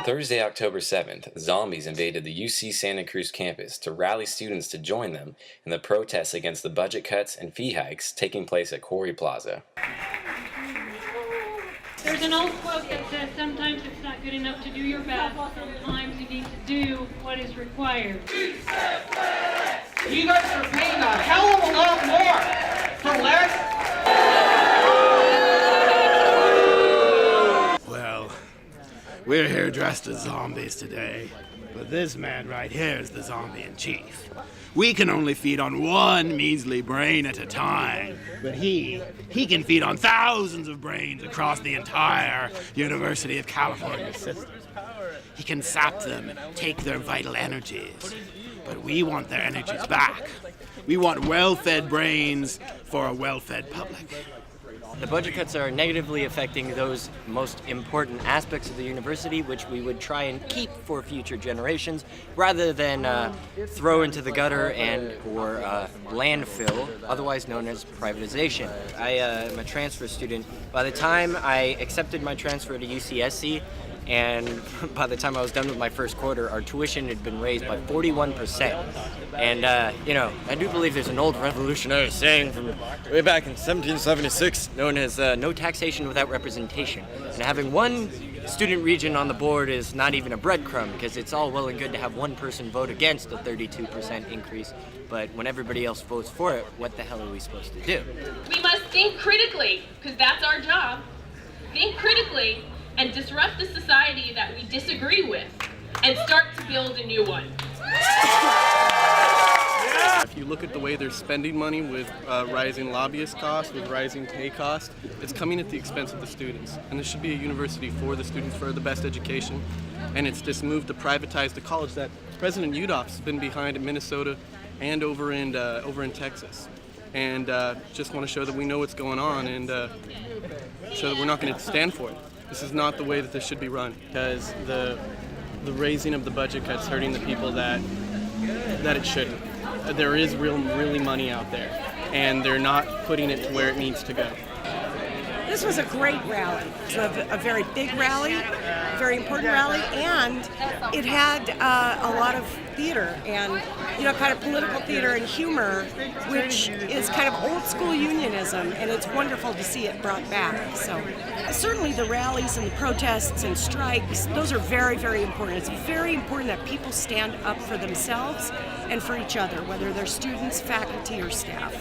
Thursday, October 7th, zombies invaded the UC Santa Cruz campus to rally students to join them in the protests against the budget cuts and fee hikes taking place at Quarry Plaza. There's an old quote that says, sometimes it's not good enough to do your best, sometimes you need to do what is required. You guys are paying a hell of a lot more for less. Well, we're here dressed as zombies today, but this man right here is the zombie in chief. We can only feed on one measly brain at a time, but he can feed on thousands of brains across the entire University of California system. He can sap them, take their vital energies, but we want their energies back. We want well-fed brains for a well-fed public. The budget cuts are negatively affecting those most important aspects of the university, which we would try and keep for future generations, rather than throw into the gutter or landfill, otherwise known as privatization. I am a transfer student. By the time I accepted my transfer to UCSC, and by the time I was done with my first quarter, our tuition had been raised by 41%. And, I do believe there's an old revolutionary saying from way back in 1776 known as no taxation without representation. And having one student region on the board is not even a breadcrumb, because it's all well and good to have one person vote against a 32% increase, but when everybody else votes for it, what the hell are we supposed to do? We must think critically, because that's our job. Think critically and disrupt the society that we disagree with, and start to build a new one. If you look at the way they're spending money with rising lobbyist costs, with rising pay costs, it's coming at the expense of the students. And this should be a university for the students, for the best education. And it's this move to privatize the college that President Udall's been behind in Minnesota and over in Texas. And just want to show that we know what's going on and show that we're not going to stand for it. This is not the way that this should be run, because the raising of the budget cuts hurting the people that it shouldn't. There is really money out there, and they're not putting it to where it needs to go. This was a great rally. It was a very big rally, a very important rally, and it had a lot of theater and, kind of political theater and humor, which is kind of old school unionism, and it's wonderful to see it brought back. So certainly the rallies and the protests and strikes, those are very, very important. It's very important that people stand up for themselves and for each other, whether they're students, faculty, or staff.